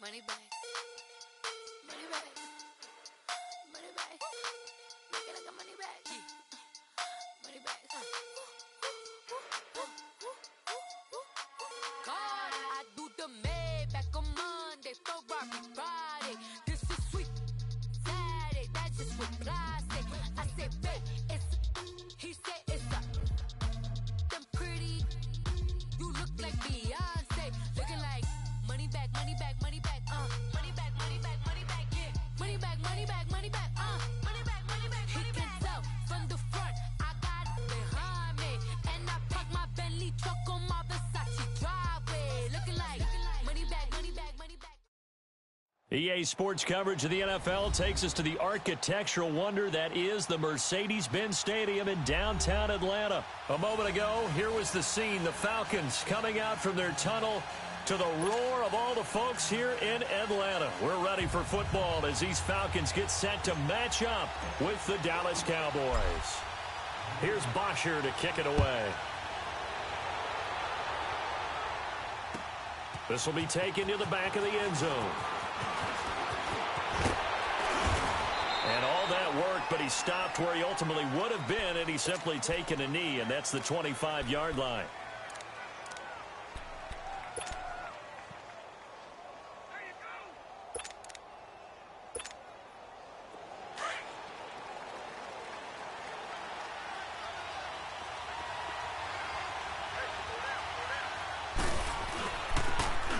Money back. Money back. Money back. Make it like a money back. Money back. God, I do the Maybach on Monday, Ferrari Friday. This is sweet Saturday. That's just what I say. I say, babe, it's. He said it's a. Them pretty. You look like Beyonce. Looking like money back, money back, money back, money back, money back, money back, yeah. Money back, money back, money back, money back, money back, money back. He can tell from the front, I got it behind me. And I park my Bentley truck on my Versace driveway. Looking like money back, money back, money back. EA Sports coverage of the NFL takes us to the architectural wonder that is the Mercedes-Benz Stadium in downtown Atlanta. A moment ago, here was the scene. The Falcons coming out from their tunnel to the roar of all the folks here in Atlanta. We're ready for football as these Falcons get set to match up with the Dallas Cowboys. Here's Bosher to kick it away. This will be taken to the back of the end zone. And all that work, but he stopped where he ultimately would have been, and he's simply taken a knee, and that's the 25-yard line.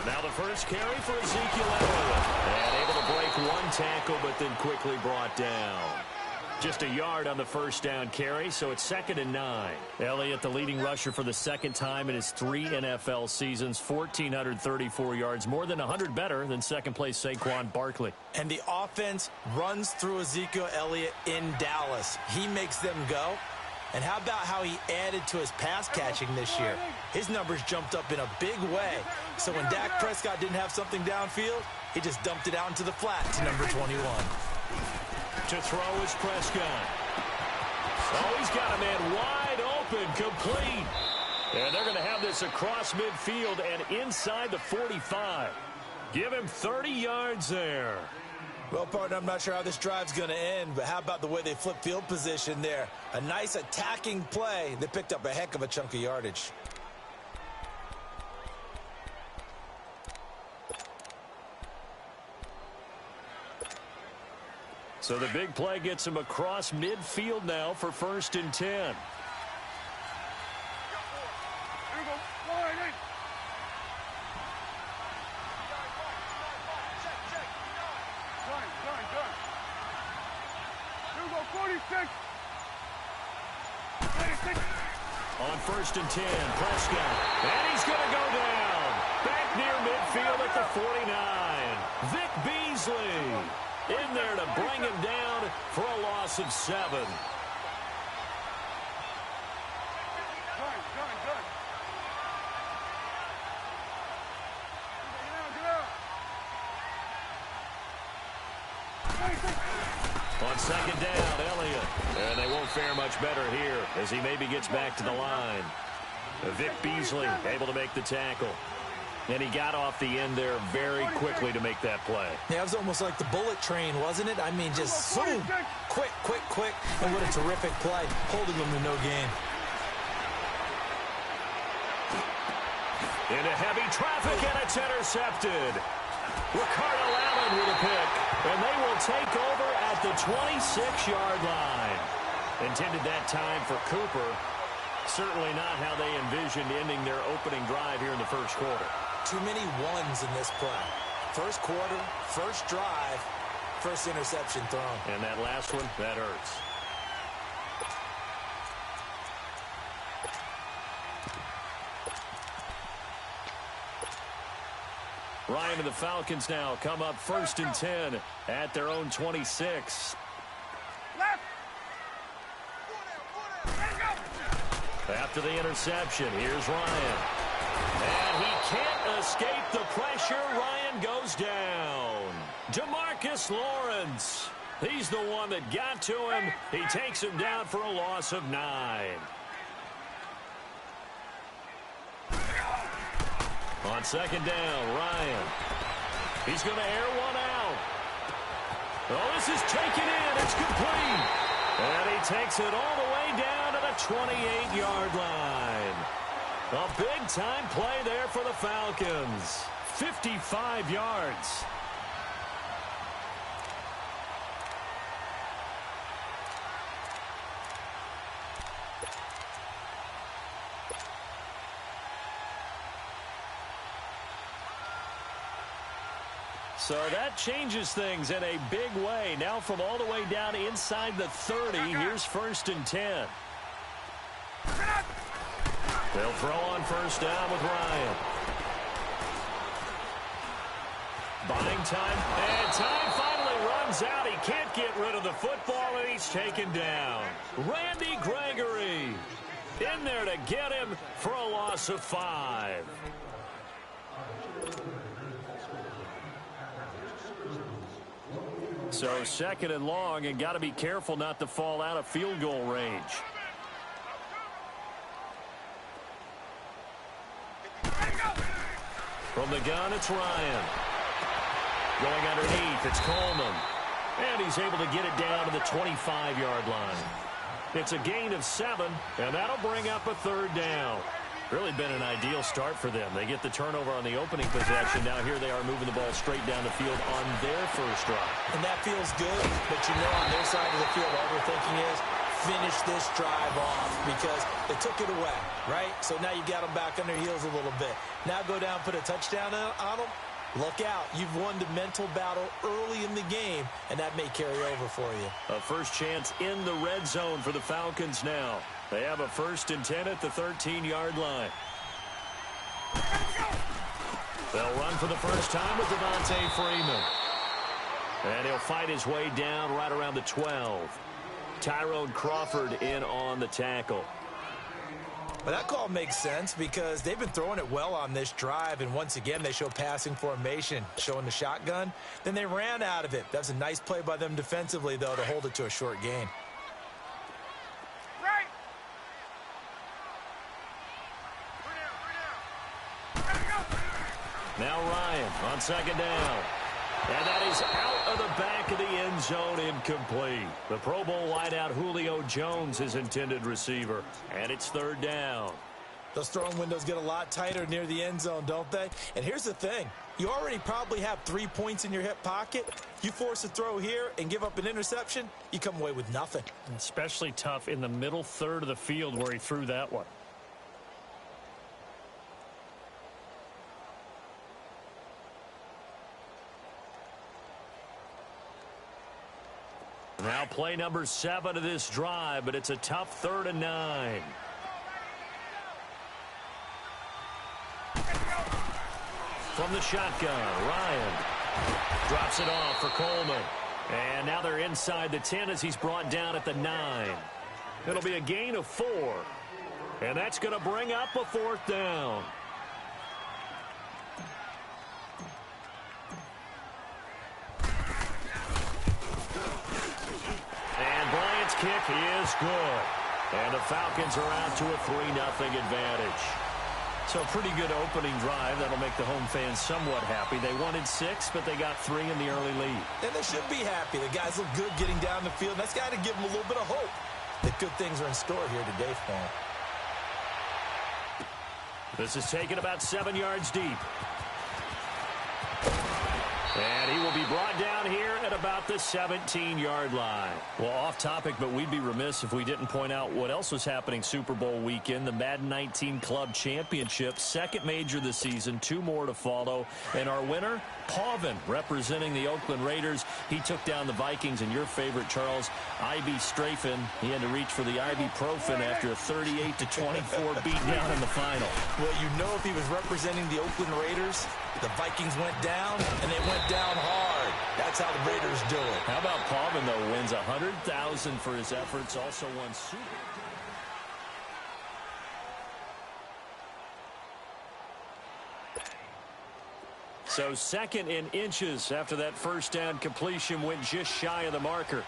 Now the first carry for Ezekiel Elliott. And able to break one tackle, but then quickly brought down. Just a yard on the first down carry, so it's 2nd and 9. Elliott, the leading rusher for the second time in his 3 NFL seasons, 1,434 yards, more than 100 better than second-place Saquon Barkley. And the offense runs through Ezekiel Elliott in Dallas. He makes them go. And how about how he added to his pass catching this year? His numbers jumped up in a big way. So when Dak Prescott didn't have something downfield, he just dumped it out into the flat to number 21. To throw is Prescott. Oh, he's got a man wide open, complete. And they're going to have this across midfield and inside the 45. Give him 30 yards there. Well, partner, I'm not sure how this drive's going to end, but how about the way they flip field position there? A nice attacking play. They picked up a heck of a chunk of yardage. So the big play gets him across midfield now for 1st and 10. On 1st and 10, Prescott. And he's going to go down. Back near midfield at the 49. Vic Beasley in there to bring him down for a loss of 7. On 2nd down, Elliott. And they won't fare much better here as he maybe gets back to the line. Vic Beasley able to make the tackle. And he got off the end there very quickly to make that play. Yeah, it was almost like the bullet train, wasn't it? I mean, just zoom. Quick, quick, quick. And what a terrific play, holding them to no gain. Into heavy traffic, and it's intercepted. Ricardo Allen with a pick. And they will take over at the 26-yard line. Intended that time for Cooper. Certainly not how they envisioned ending their opening drive here in the first quarter. Too many ones in this play. First quarter, first drive, first interception thrown. And that last one, that hurts. Ryan and the Falcons now come up 1st and 10 at their own 26. After the interception, here's Ryan. And he can't escape the pressure. Ryan goes down. DeMarcus Lawrence. He's the one that got to him. He takes him down for a loss of 9. On 2nd down, Ryan. He's going to air one out. Oh, this is taken in. It's complete. And he takes it all the way down to the 28-yard line. A big-time play there for the Falcons. 55 yards. So that changes things in a big way. Now from all the way down inside the 30, here's 1st and 10. They'll throw on first down with Ryan. Buying time, and time finally runs out. He can't get rid of the football, and he's taken down. Randy Gregory in there to get him for a loss of 5. So 2nd and long, and got to be careful not to fall out of field goal range. From the gun, it's Ryan. Going underneath, it's Coleman. And he's able to get it down to the 25-yard line. It's a gain of 7, and that'll bring up a 3rd down. Really been an ideal start for them. They get the turnover on the opening possession. Now here they are moving the ball straight down the field on their first drive. And that feels good, but you know on their side of the field, all they're thinking is finish this drive off because they took it away, right? So now you got them back on their heels a little bit. Now go down, put a touchdown on them. Look out. You've won the mental battle early in the game, and that may carry over for you. A first chance in the red zone for the Falcons now. They have a 1st and 10 at the 13-yard line. They'll run for the first time with Devontae Freeman. And he'll fight his way down right around the 12. Tyrone Crawford in on the tackle. Well, that call makes sense because they've been throwing it well on this drive, and once again they show passing formation, showing the shotgun. Then they ran out of it. That's a nice play by them defensively, though, to hold it to a short gain. Now Ryan on 2nd down. And that is out of the back of the end zone, incomplete. The Pro Bowl wideout Julio Jones, his intended receiver. And it's 3rd down. Those throwing windows get a lot tighter near the end zone, don't they? And here's the thing. You already probably have 3 points in your hip pocket. You force a throw here and give up an interception, you come away with nothing. Especially tough in the middle third of the field where he threw that one. Now play number 7 of this drive, but it's a tough 3rd and 9. From the shotgun, Ryan drops it off for Coleman. And now they're inside the 10 as he's brought down at the 9. It'll be a gain of 4. And that's going to bring up a 4th down. Kick is good. And the Falcons are out to a 3-0 advantage. So a pretty good opening drive. That'll make the home fans somewhat happy. They wanted 6, but they got 3 in the early lead. And they should be happy. The guys look good getting down the field. That's got to give them a little bit of hope that good things are in store here today for them. This is taken about 7 yards deep. And he will be brought down here at about the 17-yard line. Well, off topic, but we'd be remiss if we didn't point out what else was happening Super Bowl weekend. The Madden 19 Club Championship, 2nd major of the season, 2 more to follow. And our winner, Pavin, representing the Oakland Raiders. He took down the Vikings, and your favorite, Charles, Ivy Strafen. He had to reach for the ibuprofen after a 38-24 beatdown in the final. Well, you know if he was representing the Oakland Raiders, the Vikings went down, and they went down hard. That's how the Raiders do it. How about Pavin, though, wins $100,000 for his efforts, also won Super. So 2nd in inches after that first down completion went just shy of the marker.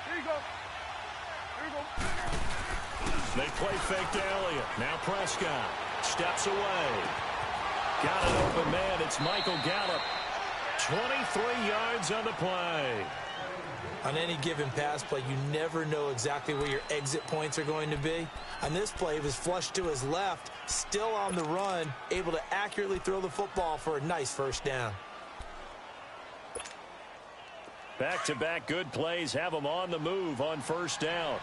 Here you go. Here you go. They play fake to Elliott. Now Prescott steps away. Got an open man. It's Michael Gallup. 23 yards on the play. On any given pass play, you never know exactly where your exit points are going to be. On this play, he was flushed to his left, still on the run, able to accurately throw the football for a nice first down. Back-to-back good plays have them on the move on first down.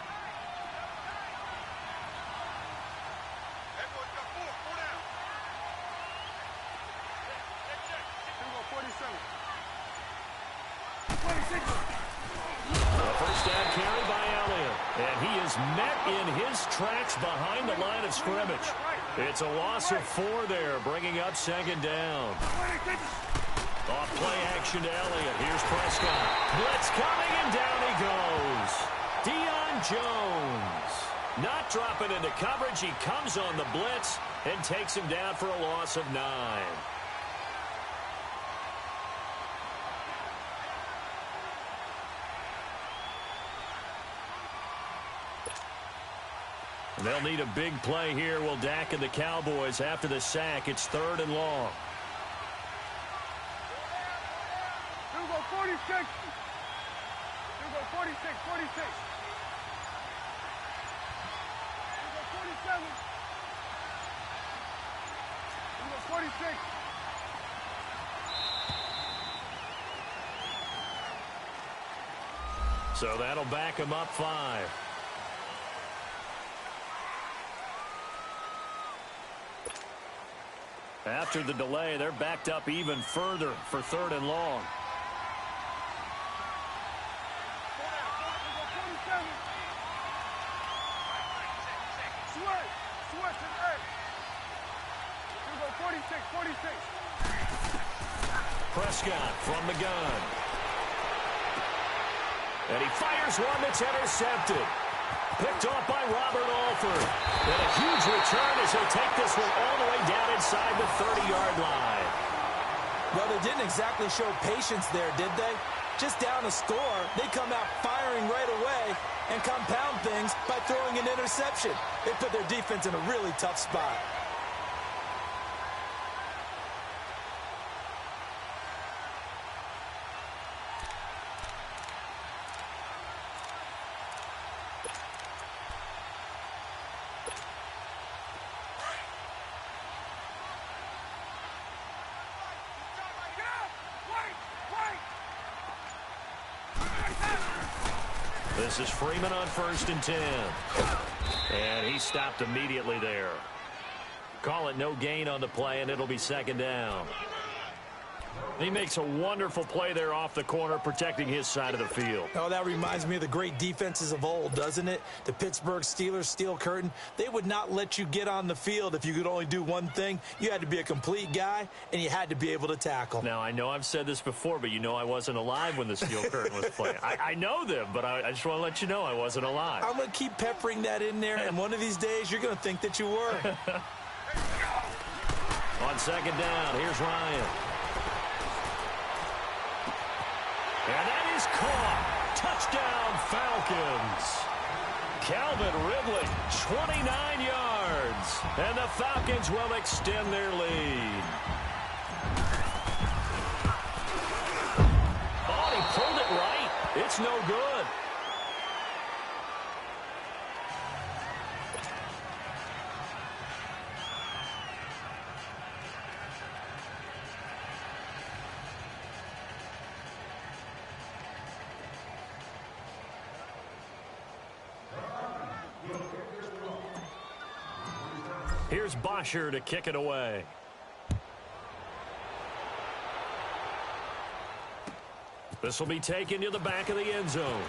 First down carry by Elliott. And he is met in his tracks behind the line of scrimmage. It's a loss of 4 there, bringing up second down. Off play action to Elliott. Here's Prescott. Blitz coming, and down he goes. Deion Jones. Not dropping into coverage. He comes on the blitz and takes him down for a loss of 9. They'll need a big play here. Will Dak and the Cowboys after the sack. It's 3rd and long. Here we go, 46. Here we go, 46, 46. Here we go, 47. Here we go, 46. So that'll back him up 5. After the delay, they're backed up even further for 3rd and long. Prescott from the gun. And he fires one that's intercepted. Picked off by Robert Alford. And a huge return as he'll take this one all the way down inside the 30-yard line. Well, they didn't exactly show patience there, did they? Just down a score, they come out firing right away and compound things by throwing an interception. They put their defense in a really tough spot. This is Freeman on 1st and 10. And he stopped immediately there. Call it no gain on the play, and it'll be 2nd down. He makes a wonderful play there off the corner, protecting his side of the field. Oh, that reminds me of the great defenses of old, doesn't it? The Pittsburgh Steelers steel curtain. They would not let you get on the field if you could only do one thing. You had to be a complete guy, and you had to be able to tackle. Now, I know I've said this before, but you know I wasn't alive when the steel curtain was playing. I know them, but I just want to let you know I wasn't alive. I'm going to keep peppering that in there, and one of these days you're going to think that you were. On 2nd down, here's Ryan. And that is caught. Touchdown, Falcons. Calvin Ridley, 29 yards. And the Falcons will extend their lead. Oh, he pulled it right. It's no good. Here's Bosher to kick it away. This will be taken to the back of the end zone.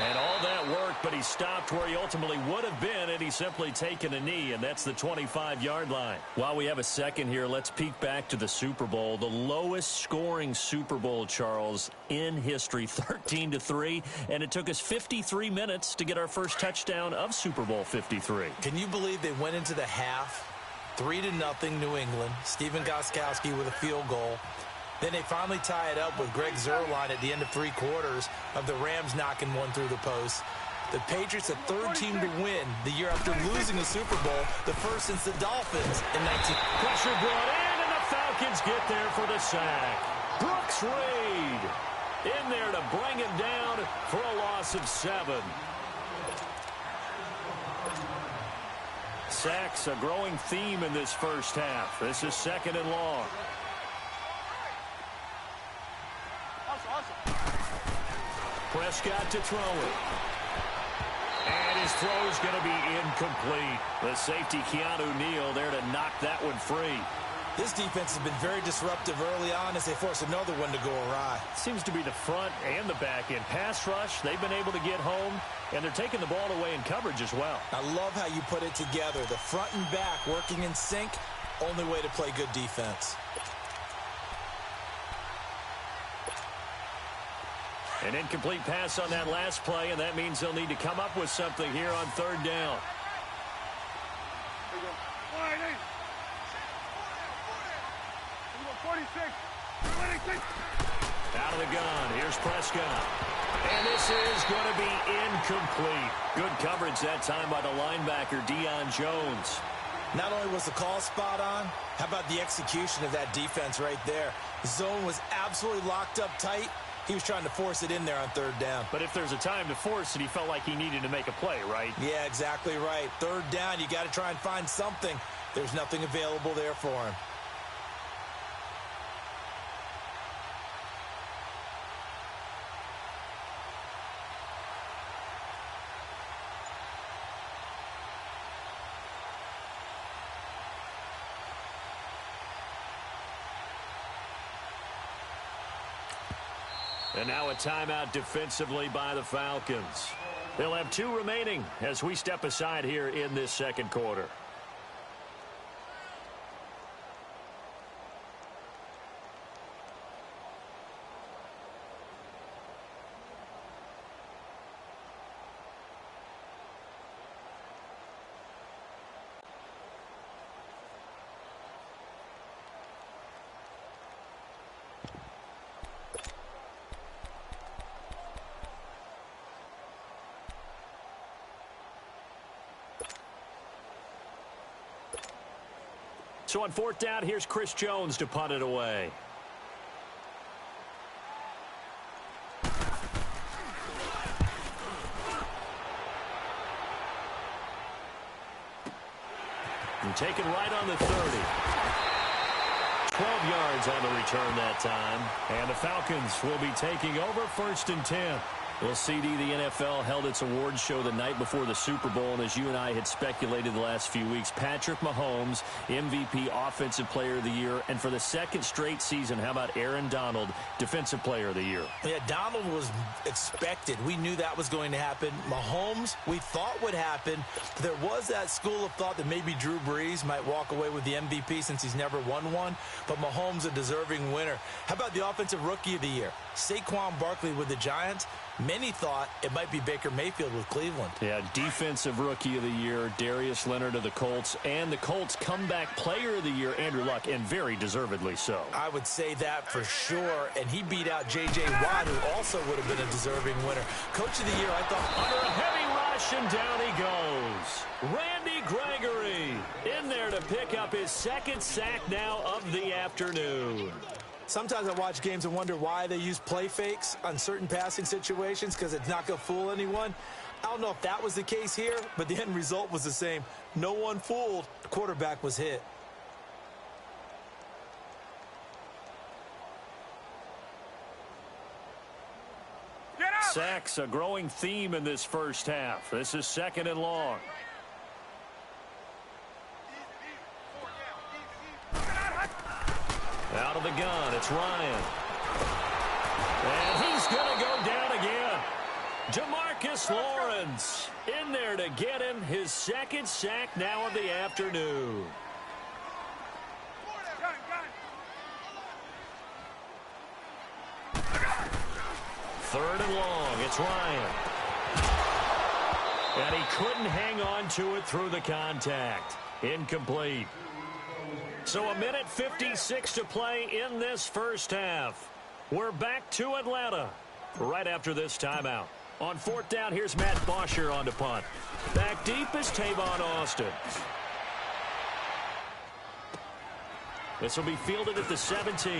And all that worked, but he stopped where he ultimately would have been had he simply taken a knee, and that's the 25-yard line. While we have a second here, let's peek back to the Super Bowl. The lowest scoring Super Bowl, Charles, in history, 13-3, and it took us 53 minutes to get our first touchdown of Super Bowl 53. Can you believe they went into the half, 3-0 New England, Stephen Gostkowski with a field goal. Then they finally tie it up with Greg Zuerlein at the end of 3 quarters of the Rams knocking one through the post. The Patriots, a third team to win the year after losing the Super Bowl, the first since the Dolphins in 19... Pressure brought in, and the Falcons get there for the sack. Brooks Reed in there to bring him down for a loss of 7. Sacks, a growing theme in this first half. This is 2nd and long. Prescott to throw it. And his throw is going to be incomplete. The safety, Keanu Neal, there to knock that one free. This defense has been very disruptive early on as they force another one to go awry. Seems to be the front and the back end. Pass rush, they've been able to get home, and they're taking the ball away in coverage as well. I love how you put it together. The front and back working in sync, only way to play good defense. An incomplete pass on that last play, and that means they'll need to come up with something here on 3rd down. Out of the gun. Here's Prescott. And this is going to be incomplete. Good coverage that time by the linebacker, Deion Jones. Not only was the call spot on, how about the execution of that defense right there? The zone was absolutely locked up tight. He was trying to force it in there on 3rd down. But if there's a time to force it, he felt like he needed to make a play, right? Yeah, exactly right. 3rd down, you got to try and find something. There's nothing available there for him. And now a timeout defensively by the Falcons. They'll have 2 remaining as we step aside here in this 2nd quarter. So on 4th down, here's Chris Jones to punt it away. And taken right on the 30. 12 yards on the return that time. And the Falcons will be taking over 1st and 10. Well, CD, the NFL held its awards show the night before the Super Bowl, and as you and I had speculated the last few weeks, Patrick Mahomes, MVP, Offensive Player of the Year, and for the 2nd straight season, how about Aaron Donald, Defensive Player of the Year? Yeah, Donald was expected. We knew that was going to happen. Mahomes, we thought would happen. There was that school of thought that maybe Drew Brees might walk away with the MVP since he's never won one, but Mahomes a deserving winner. How about the Offensive Rookie of the Year? Saquon Barkley with the Giants. Many thought it might be Baker Mayfield with Cleveland. Yeah, Defensive Rookie of the Year, Darius Leonard of the Colts, and the Colts Comeback Player of the Year, Andrew Luck, and very deservedly so. I would say that for sure, and he beat out J.J. Watt, who also would have been a deserving winner. Coach of the Year, I thought... Under a heavy rush, and down he goes. Randy Gregory in there to pick up his 2nd sack now of the afternoon. Sometimes I watch games and wonder why they use play fakes on certain passing situations because it's not going to fool anyone. I don't know if that was the case here, but the end result was the same. No one fooled. The quarterback was hit. Sacks, a growing theme in this first half. This is 2nd and long. Out of the gun, it's Ryan. And he's going to go down again. Jamarcus Lawrence in there to get him his 2nd sack now of the afternoon. Third and long, it's Ryan. And he couldn't hang on to it through the contact. Incomplete. So 1:56 to play in this first half. We're back to Atlanta right after this timeout. On fourth down, here's Matt Bosher on to punt. Back deep is Tavon Austin. This will be fielded at the 17.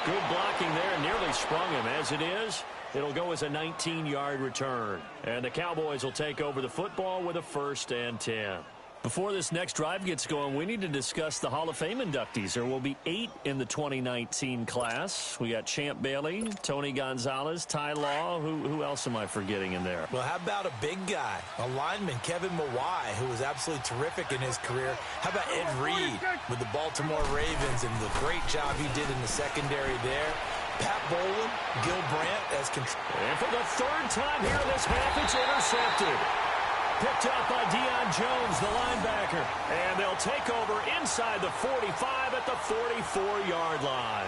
Good blocking there, nearly sprung him. As it is, it'll go as a 19-yard return. And the Cowboys will take over the football with a 1st and 10. Before this next drive gets going, we need to discuss the Hall of Fame inductees. There will be 8 in the 2019 class. We got Champ Bailey, Tony Gonzalez, Ty Law. Who else am I forgetting in there? Well, how about a big guy, a lineman, Kevin Mawai, who was absolutely terrific in his career. How about Ed Reed with the Baltimore Ravens and the great job he did in the secondary there. Pat Bowlen, Gil Brandt as control. And for the 3rd time here in this half, it's intercepted. Picked up by Deion Jones, the linebacker. And they'll take over inside the 45 at the 44-yard line.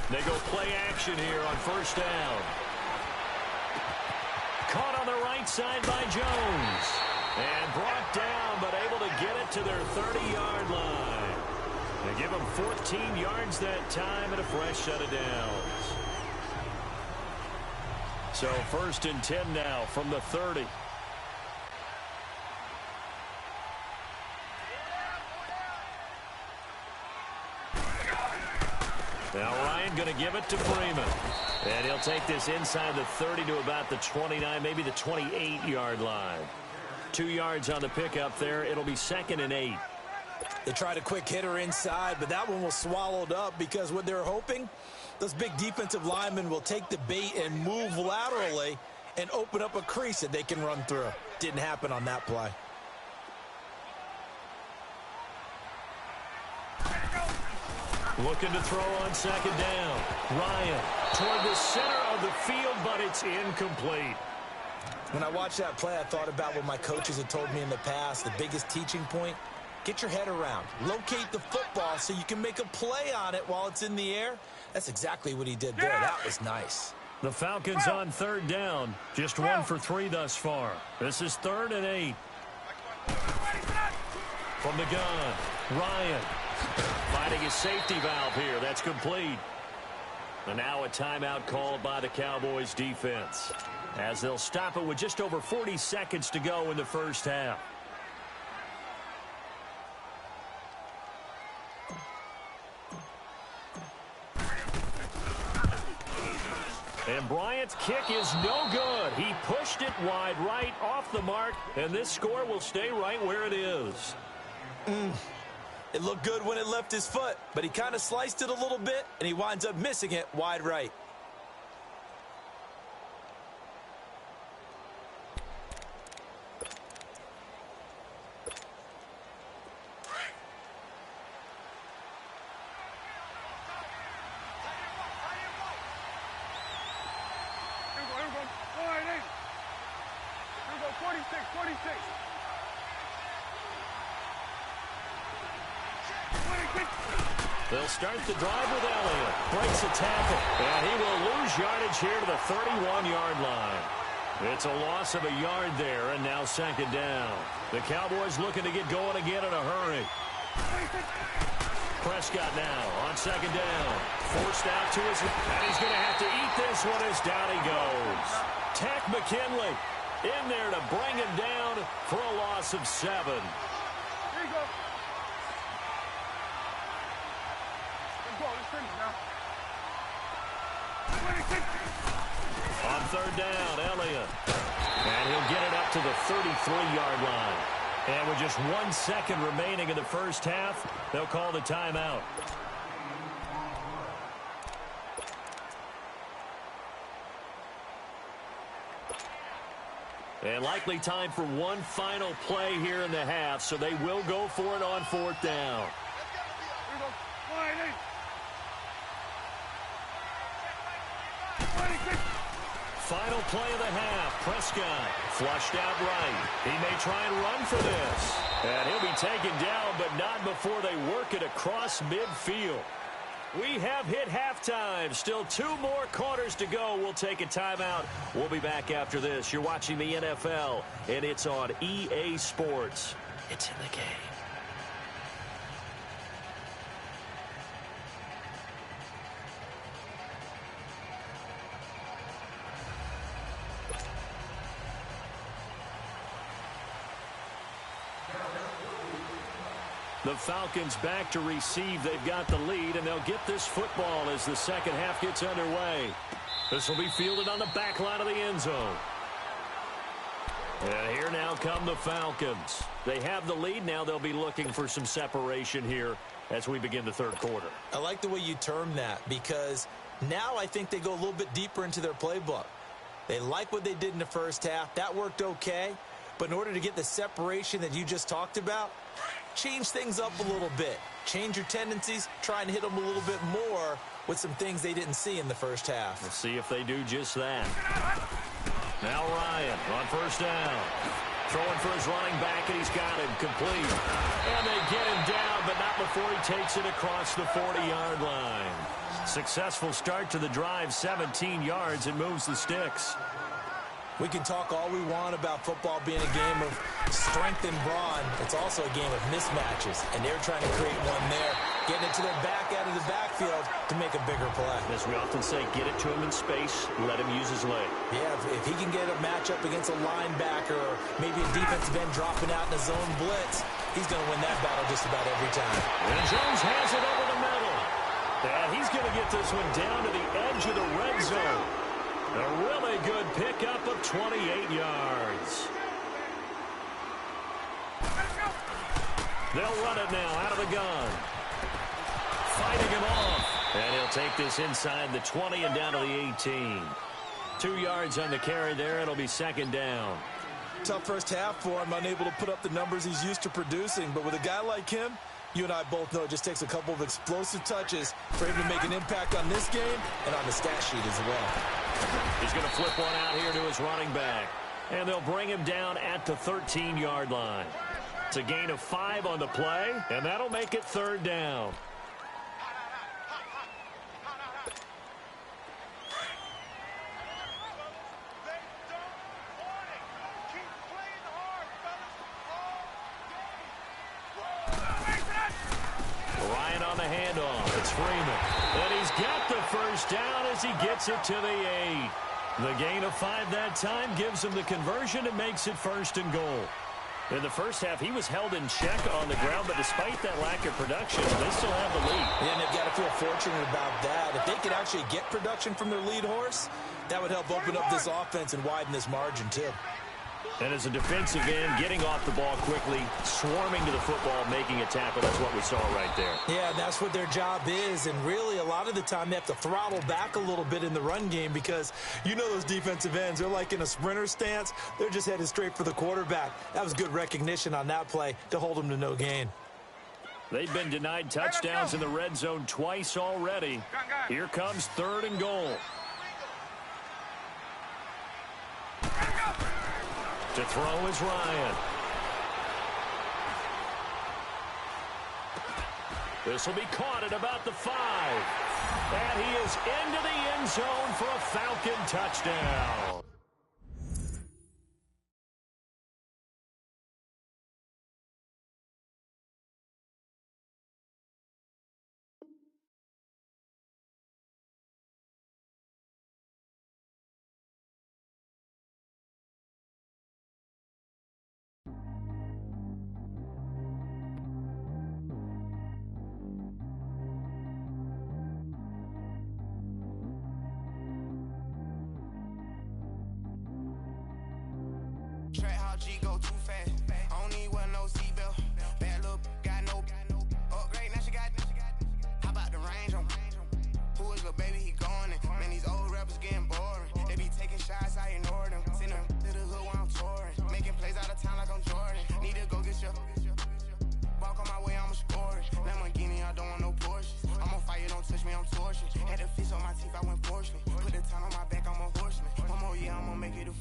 They go play action here on 1st down. Caught on the right side by Jones. And brought down, but able to get it to their 30-yard line. They give them 14 yards that time and a fresh set of downs. So 1st and 10 now from the 30. Now Ryan going to give it to Freeman. And he'll take this inside the 30 to about the 29, maybe the 28-yard line. 2 yards on the pickup there. It'll be 2nd and 8. They tried a quick hitter inside, but that one was swallowed up because what they're hoping, those big defensive linemen will take the bait and move laterally and open up a crease that they can run through. Didn't happen on that play. Looking to throw on 2nd down. Ryan toward the center of the field, but it's incomplete. When I watched that play, I thought about what my coaches had told me in the past. The biggest teaching point, get your head around. Locate the football so you can make a play on it while it's in the air. That's exactly what he did there. That was nice. The Falcons on 3rd down. Just 1 for 3 thus far. This is 3rd and 8. From the gun, Ryan finding his safety valve here. That's complete. And now a timeout called by the Cowboys defense, as they'll stop it with just over 40 seconds to go in the 1st half. And Bryant's kick is no good. He pushed it wide right off the mark, and this score will stay right where it is. It looked good when it left his foot, but he kind of sliced it a little bit, and he winds up missing it wide right. They'll start the drive with Elliott. Breaks a tackle. And he will lose yardage here to the 31-yard line. It's a loss of a yard there, and now 2nd down. The Cowboys looking to get going again in a hurry. Prescott now on 2nd down. Forced out to his... And he's going to have to eat this one as down he goes. Tack McKinley in there to bring him down for a loss of 7. Here you go. On 3rd down, Elliott. And he'll get it up to the 33-yard line. And with just 1 second remaining in the 1st half, they'll call the timeout. And likely time for one final play here in the half, so they will go for it on 4th down. Here we go. 26. Final play of the half. Prescott flushed out right. He may try and run for this. And he'll be taken down, but not before they work it across midfield. We have hit halftime. Still 2 more quarters to go. We'll take a timeout. We'll be back after this. You're watching the NFL, and it's on EA Sports. It's in the game. The Falcons back to receive. They've got the lead, and they'll get this football as the second half gets underway. This will be fielded on the back line of the end zone. And here now come the Falcons. They have the lead. Now they'll be looking for some separation here as we begin the third quarter. I like the way you term that, because now I think they go a little bit deeper into their playbook. They like what they did in the first half. That worked okay. But in order to get the separation that you just talked about, change things up a little bit. Change your tendencies, try and hit them a little bit more with some things they didn't see in the first half. We'll see if they do just that. Now Ryan on 1st down. Throwing for his running back, and he's got him complete. And they get him down, but not before he takes it across the 40-yard line. Successful start to the drive, 17 yards, and moves the sticks. We can talk all we want about football being a game of strength and brawn. It's also a game of mismatches, and they're trying to create one there, getting it to their back out of the backfield to make a bigger play. As we often say, get it to him in space, let him use his leg. Yeah, if he can get a matchup against a linebacker or maybe a defensive end dropping out in a zone blitz, he's going to win that battle just about every time. And Jones has it over the middle. And he's going to get this one down to the edge of the red zone. A really good pickup of 28 yards. They'll run it now out of the gun. Fighting him off. And he'll take this inside the 20 and down to the 18. 2 yards on the carry there. It'll be 2nd down. Tough first half for him, unable to put up the numbers he's used to producing. But with a guy like him, you and I both know it just takes a couple of explosive touches for him to make an impact on this game and on the stat sheet as well. He's going to flip one out here to his running back. And they'll bring him down at the 13-yard line. It's a gain of 5 on the play, and that'll make it 3rd down. Ryan on the handoff. It's Freeman. And he's got the first down as he gets it to the 8. The gain of 5 that time gives him the conversion and makes it 1st and goal. In the first half, he was held in check on the ground, but despite that lack of production, they still have the lead. Yeah, and they've got to feel fortunate about that. If they could actually get production from their lead horse, that would help open up this offense and widen this margin, too. And as a defensive end, getting off the ball quickly, swarming to the football, making a tackle, that's what we saw right there. Yeah, that's what their job is, and really a lot of the time they have to throttle back a little bit in the run game because you know those defensive ends, they're like in a sprinter stance. They're just headed straight for the quarterback. That was good recognition on that play to hold them to no gain. They've been denied touchdowns in the red zone twice already. Here comes 3rd and goal. To throw is Ryan. This will be caught at about the 5. And he is into the end zone for a Falcon touchdown.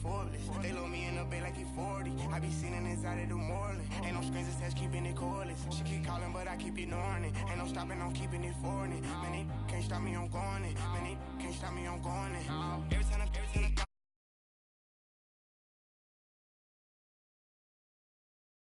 Forbes. They load me in the bay like he 40. I be sitting inside of the Moreland. Ain't no screens attached, keeping it cordless. She keep calling, but I keep ignoring it. Ain't no stopping, I'm keeping it foreign. Man, they can't stop me, I'm going it. Man, they can't stop me, I'm going it. Every time I